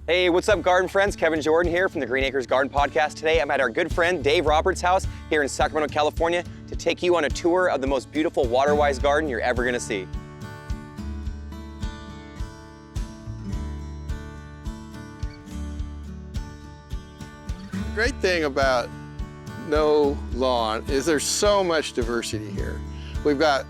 Hey, what's up, garden friends? Kevin Jordan here from the Green Acres Garden Podcast. Today, I'm at our good friend Dave Roberts' house here in Sacramento, California, to take you on a tour of the most beautiful water-wise garden you're ever gonna see. The great thing about no lawn is there's so much diversity here. We've got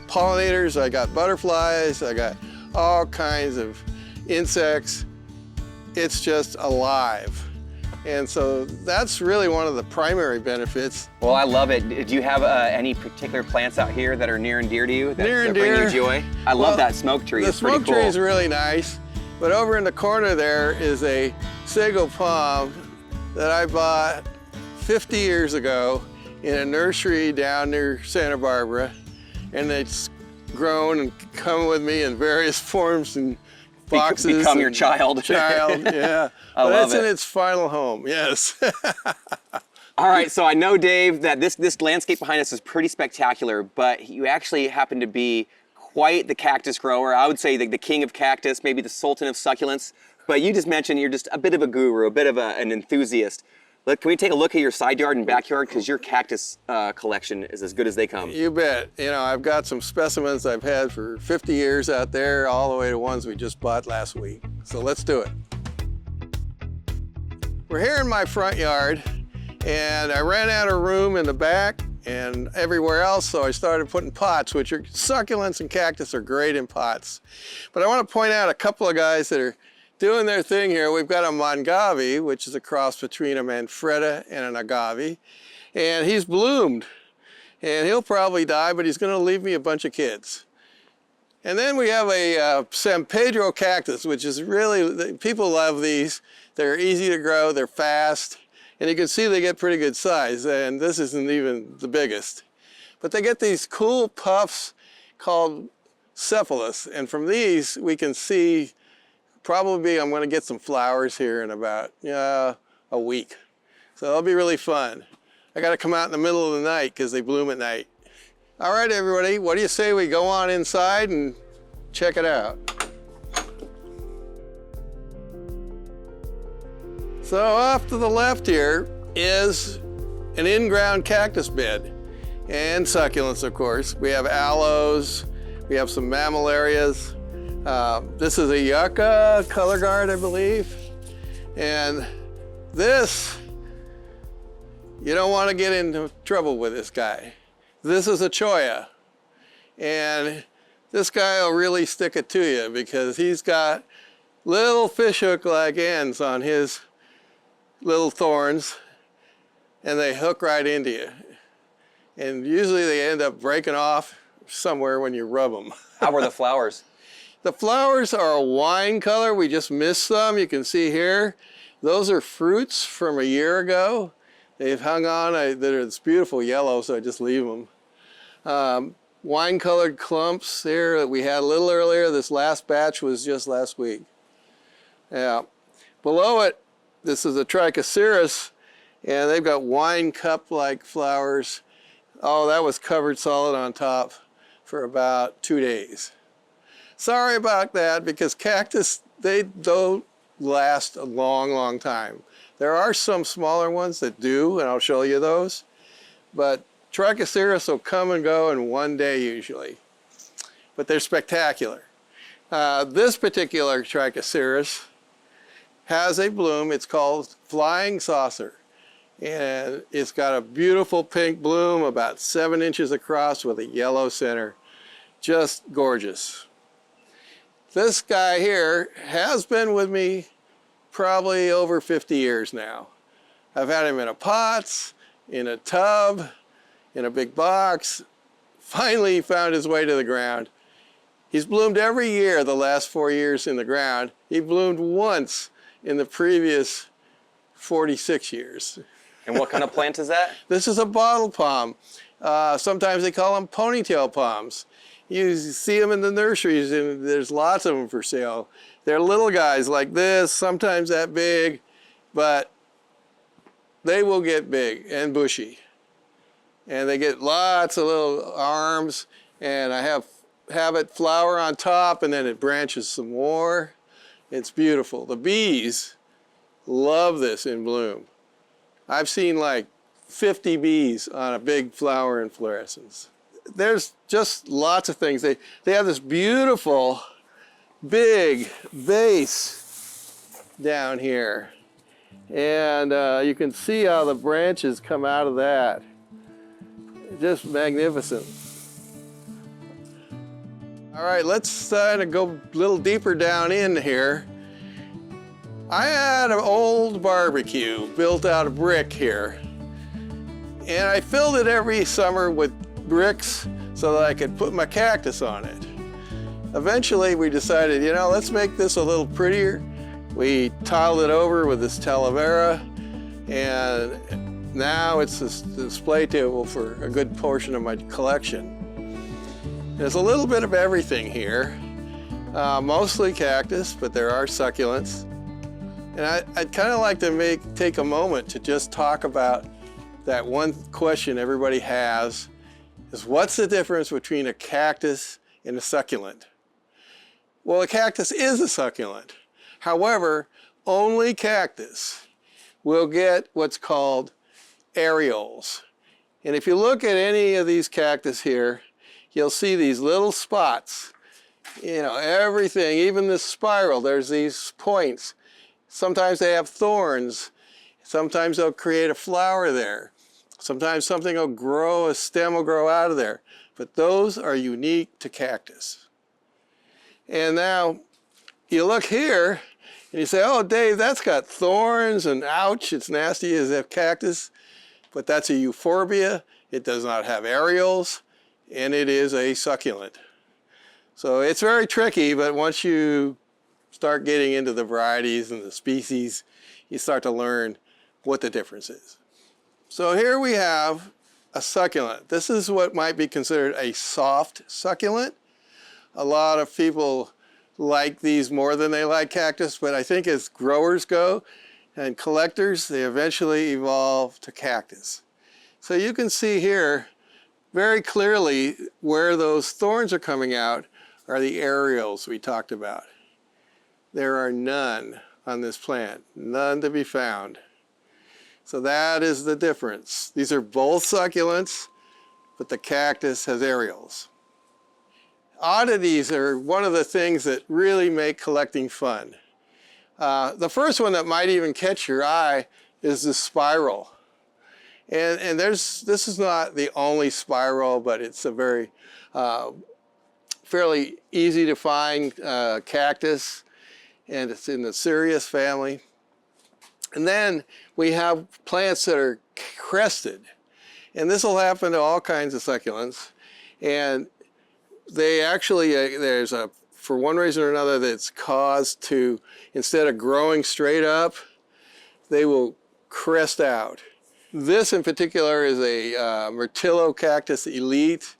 pollinators, I got butterflies, I got all kinds of insects. It's just alive. And so that's really one of the primary benefits. Well, I love it. Do you have any particular plants out here that are near and dear to you, that bring you joy? I love that smoke tree. The it's pretty smoke cool. tree is really nice, but over in the corner there is a sago palm that I bought 50 years ago in a nursery down near Santa Barbara, and it's grown and come with me in various forms and boxes. Become your child. Yeah. But it's in its final home, yes. All right, so I know, Dave, that this landscape behind us is pretty spectacular, but you actually happen to be quite the cactus grower. I would say the king of cactus, maybe the sultan of succulents. But you just mentioned you're just a bit of a guru, a bit of an enthusiast. Look, can we take a look at your side yard and backyard? Because your cactus collection is as good as they come. You bet. You know, I've got some specimens I've had for 50 years out there, all the way to ones we just bought last week. So let's do it. We're here in my front yard, and I ran out of room in the back and everywhere else, so I started putting pots, which are succulents and cactus are great in pots. But I want to point out a couple of guys that are doing their thing here. We've got a Mongavi, which is a cross between a Manfreda and an agave, and he's bloomed. And he'll probably die, but he's going to leave me a bunch of kids. And then we have a San Pedro cactus, which is really, people love these. They're easy to grow, they're fast, and you can see they get pretty good size, and this isn't even the biggest. But they get these cool puffs called cephalus, and from these we can see probably I'm going to get some flowers here in about a week. So that'll be really fun. I got to come out in the middle of the night because they bloom at night. All right, everybody, what do you say we go on inside and check it out? So off to the left here is an in-ground cactus bed and succulents, of course. We have aloes, we have some mammillarias. This is a yucca color guard, I believe. And this, you don't want to get into trouble with this guy. This is a cholla. And this guy will really stick it to you because he's got little fishhook-like ends on his little thorns, and they hook right into you. And usually they end up breaking off somewhere when you rub them. How were the flowers? The flowers are a wine color. We just missed some. You can see here. Those are fruits from a year ago. They've hung on. They're this beautiful yellow, so I just leave them. Wine-colored clumps here that we had a little earlier. This last batch was just last week. Yeah. Below it, this is a trichoceros, and they've got wine cup-like flowers. Oh, that was covered solid on top for about 2 days. Sorry about that, because cactus, they don't last a long, long time. There are some smaller ones that do, and I'll show you those. But trichoceros will come and go in 1 day usually. But they're spectacular. This particular trichoceros has a bloom. It's called Flying Saucer. And it's got a beautiful pink bloom, about 7 inches across with a yellow center. Just gorgeous. This guy here has been with me probably over 50 years now. I've had him in a pot, in a tub, in a big box. Finally, he found his way to the ground. He's bloomed every year the last 4 years in the ground. He bloomed once in the previous 46 years. And what kind of plant is that? This is a bottle palm. Sometimes they call them ponytail palms. You see them in the nurseries, and there's lots of them for sale. They're little guys like this, sometimes that big, but they will get big and bushy. And they get lots of little arms, and I have it flower on top, and then it branches some more. It's beautiful. The bees love this in bloom. I've seen like 50 bees on a big flower inflorescence. There's just lots of things. They have this beautiful big vase down here. And you can see how the branches come out of that. Just magnificent. All right, let's go a little deeper down in here. I had an old barbecue built out of brick here. And I filled it every summer with bricks so that I could put my cactus on it. Eventually we decided, you know, let's make this a little prettier. We tiled it over with this talavera, and now it's a display table for a good portion of my collection. There's a little bit of everything here, mostly cactus, but there are succulents. And I'd kind of like to take a moment to just talk about that one question everybody has, is what's the difference between a cactus and a succulent? Well, a cactus is a succulent. However, only cactus will get what's called areoles. And if you look at any of these cactus here, you'll see these little spots. You know, everything, even this spiral, there's these points. Sometimes they have thorns. Sometimes they'll create a flower there. Sometimes something will grow, a stem will grow out of there. But those are unique to cactus. And now you look here and you say, oh, Dave, that's got thorns and ouch, it's nasty as a cactus. But that's a euphorbia. It does not have areoles, and it is a succulent. So it's very tricky, but once you start getting into the varieties and the species, you start to learn what the difference is. So here we have a succulent. This is what might be considered a soft succulent. A lot of people like these more than they like cactus, but I think as growers go and collectors, they eventually evolve to cactus. So you can see here very clearly where those thorns are coming out are the areoles we talked about. There are none on this plant, none to be found. So that is the difference. These are both succulents, but the cactus has areoles. Oddities are one of the things that really make collecting fun. The first one that might even catch your eye is the spiral. And this is not the only spiral, but it's a very fairly easy to find cactus, and it's in the Cereus family. And then we have plants that are crested. And this will happen to all kinds of succulents. And they actually, for one reason or another, that's caused to, instead of growing straight up, they will crest out. This in particular is a Myrtillo cactus elite.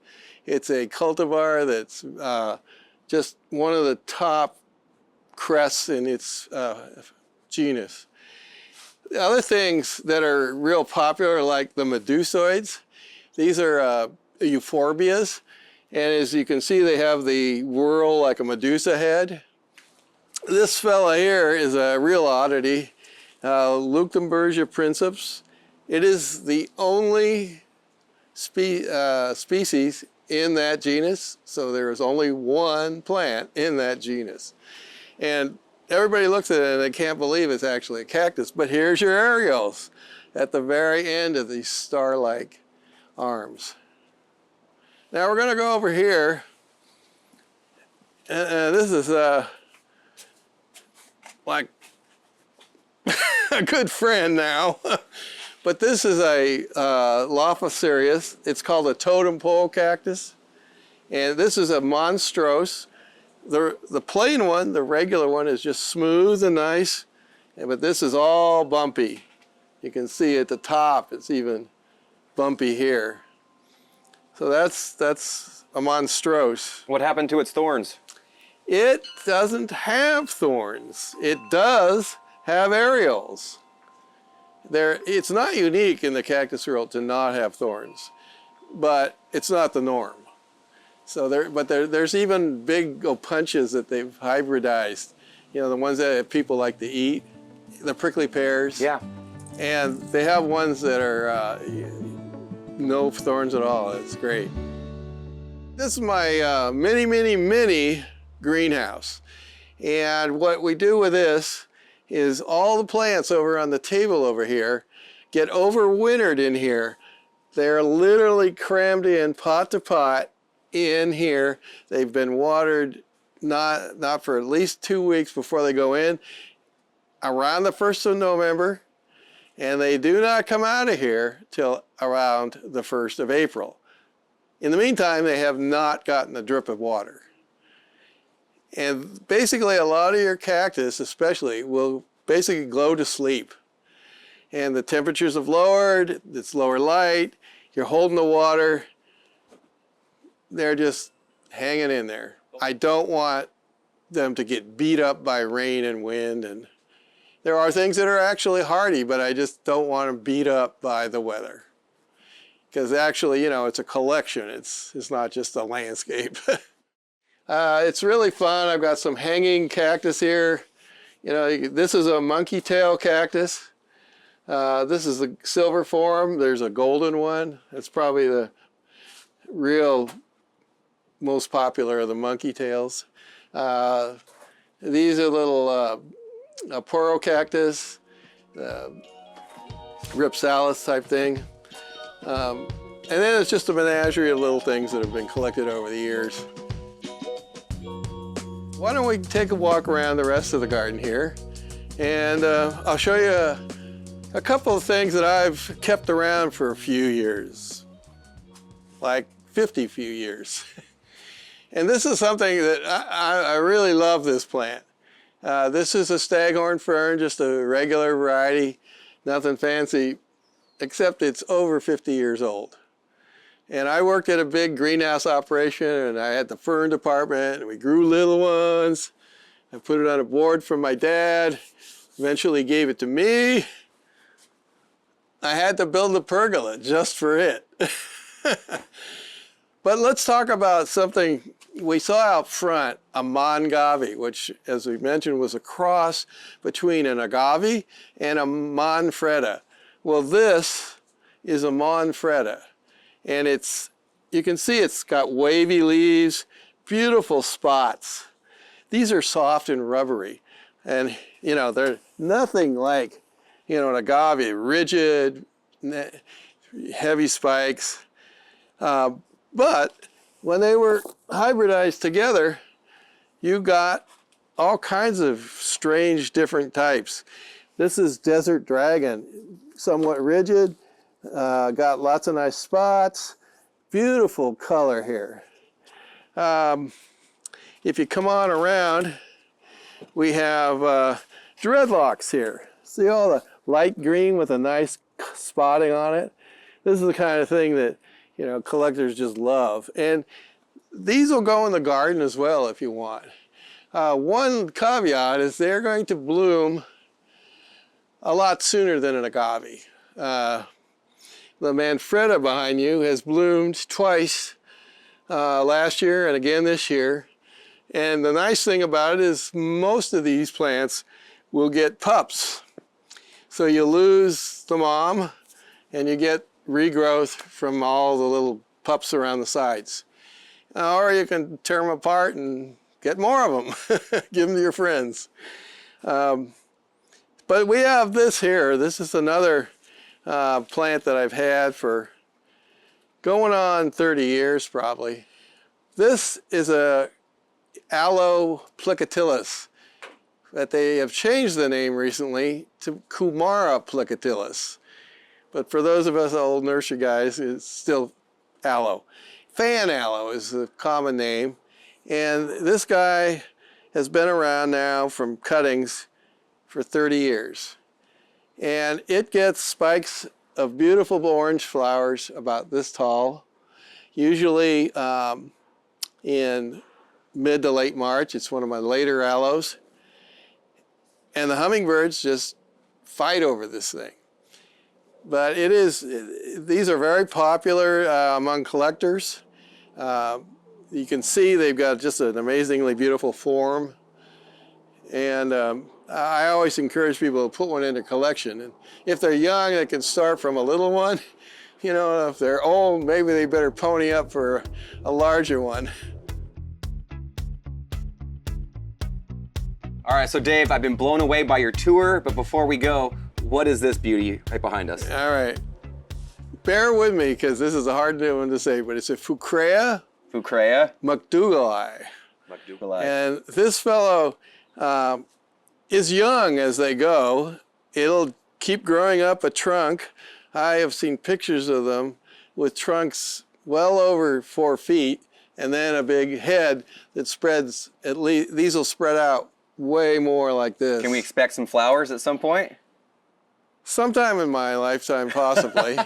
It's a cultivar that's just one of the top crests in its genus. The other things that are real popular, like the medusoids, these are euphorbias. And as you can see, they have the whorl like a medusa head. This fella here is a real oddity, Leuchtenbergia princeps. It is the only species in that genus, so there is only one plant in that genus. And everybody looks at it and they can't believe it's actually a cactus, but here's your areoles at the very end of these star-like arms. Now we're going to go over here, and this is like a good friend now, but this is a Lophocereus. It's called a totem pole cactus, and this is a monstrose. The plain one, the regular one, is just smooth and nice, but this is all bumpy. You can see at the top it's even bumpy here. So that's a monstrose. What happened to its thorns? It doesn't have thorns. It does have areoles. It's not unique in the cactus world to not have thorns, but it's not the norm. So there's even big opuntias that they've hybridized, you know, the ones that people like to eat, the prickly pears. Yeah. And they have ones that are no thorns at all. It's great. This is my mini greenhouse. And what we do with this is all the plants over on the table over here get overwintered in here. They're literally crammed in pot to pot in here. They've been watered not for at least 2 weeks before they go in, around the 1st of November, and they do not come out of here till around the 1st of April. In the meantime, they have not gotten a drip of water. And basically a lot of your cactus especially will basically go to sleep. And the temperatures have lowered, it's lower light, you're holding the water, they're just hanging in there. I don't want them to get beat up by rain and wind, and there are things that are actually hardy, but I just don't want them beat up by the weather. Because actually, you know, it's a collection, it's not just a landscape. It's really fun. I've got some hanging cactus here. You know, this is a monkey tail cactus. This is the silver form. There's a golden one. It's probably the real most popular of the monkey tails. These are little poro cactus, ripsalis type thing. And then it's just a menagerie of little things that have been collected over the years. Why don't we take a walk around the rest of the garden here, and I'll show you a couple of things that I've kept around for a few years, like 50 few years. And this is something that I really love, this plant. This is a Staghorn Fern, just a regular variety, nothing fancy, except it's over 50 years old. And I worked at a big greenhouse operation, and I had the fern department, and we grew little ones. I put it on a board from my dad, eventually gave it to me. I had to build a pergola just for it. But let's talk about something we saw out front, a mongavi, which, as we mentioned, was a cross between an agave and a monfreda. Well, this is a monfreda. And you can see it's got wavy leaves, beautiful spots. These are soft and rubbery. And, you know, they're nothing like, you know, an agave, rigid, heavy spikes. But when they were hybridized together, you got all kinds of strange different types. This is Desert Dragon, somewhat rigid. Got lots of nice spots, beautiful color here. If you come on around, we have dreadlocks here. See all the light green with a nice spotting on it? This is the kind of thing that, you know, collectors just love. And these will go in the garden as well if you want. One caveat is they're going to bloom a lot sooner than an agave. The manfreda behind you has bloomed twice last year and again this year. And the nice thing about it is most of these plants will get pups. So you lose the mom and you get regrowth from all the little pups around the sides. Or you can tear them apart and get more of them. Give them to your friends. But we have this here. This is another plant that I've had for going on 30 years probably. This is a Aloe plicatilus, but they have changed the name recently to Kumara plicatilus. But for those of us old nursery guys, it's still aloe. Fan-aloe is the common name, and this guy has been around now from cuttings for 30 years. And it gets spikes of beautiful orange flowers about this tall, usually in mid to late March. It's one of my later aloes. And the hummingbirds just fight over this thing. But these are very popular among collectors. You can see they've got just an amazingly beautiful form. And I always encourage people to put one in their collection. And if they're young, they can start from a little one. You know, if they're old, maybe they better pony up for a larger one. All right, so Dave, I've been blown away by your tour, but before we go, what is this beauty right behind us? All right. Bear with me, because this is a hard one to say, but it's a Furcraea. Furcraea? McDougallii. McDougallii. And this fellow is young as they go. It'll keep growing up a trunk. I have seen pictures of them with trunks well over 4 feet, and then a big head that spreads, at least, these will spread out way more like this. Can we expect some flowers at some point? Sometime in my lifetime, possibly.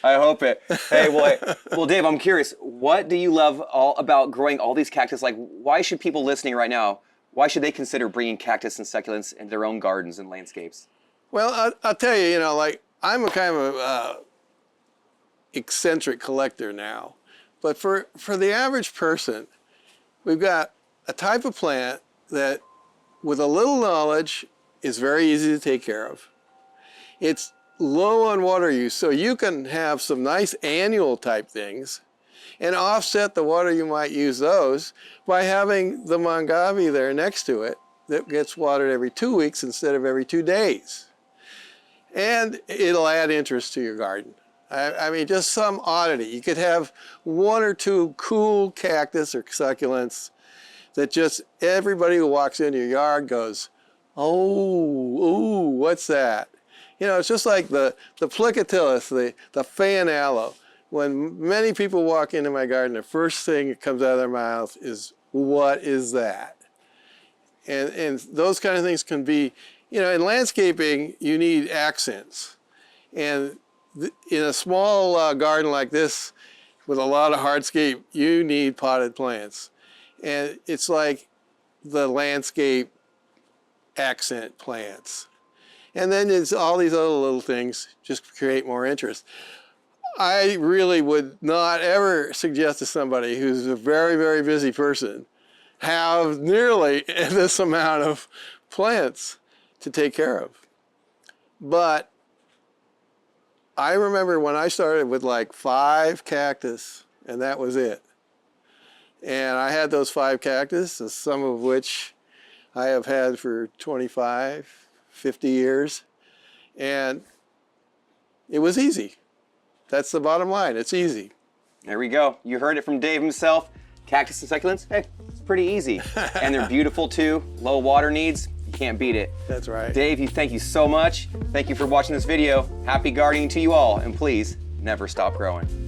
I hope it. Hey, well, Dave, I'm curious. What do you love about growing all these cactus? Like, why should people listening right now, why should they consider bringing cactus and succulents into their own gardens and landscapes? Well, I'll tell you, you know, like, I'm a kind of eccentric collector now. But for the average person, we've got a type of plant that, with a little knowledge, is very easy to take care of. It's low on water use, so you can have some nice annual type things and offset the water you might use those by having the Mongabey there next to it that gets watered every 2 weeks instead of every 2 days. And it'll add interest to your garden. I mean, just some oddity. You could have 1 or 2 cool cactus or succulents that just everybody who walks into your yard goes, oh, ooh, what's that? You know, it's just like the Plicatillus, the Fan-aloe. When many people walk into my garden, the first thing that comes out of their mouth is, what is that? And those kind of things can be, you know, in landscaping, you need accents. And in a small garden like this, with a lot of hardscape, you need potted plants. And it's like the landscape accent plants. And then there's all these other little things just create more interest. I really would not ever suggest to somebody who's a very, very busy person have nearly this amount of plants to take care of. But I remember when I started with like 5 cactus, and that was it. And I had those 5 cactus, some of which I have had for 25, 50 years, and it was easy. That's the bottom line, it's easy. There we go. You heard it from Dave himself. Cactus and succulents, hey, it's pretty easy. And they're beautiful too, low water needs, you can't beat it. That's right. Dave, thank you so much. Thank you for watching this video. Happy gardening to you all, and please, never stop growing.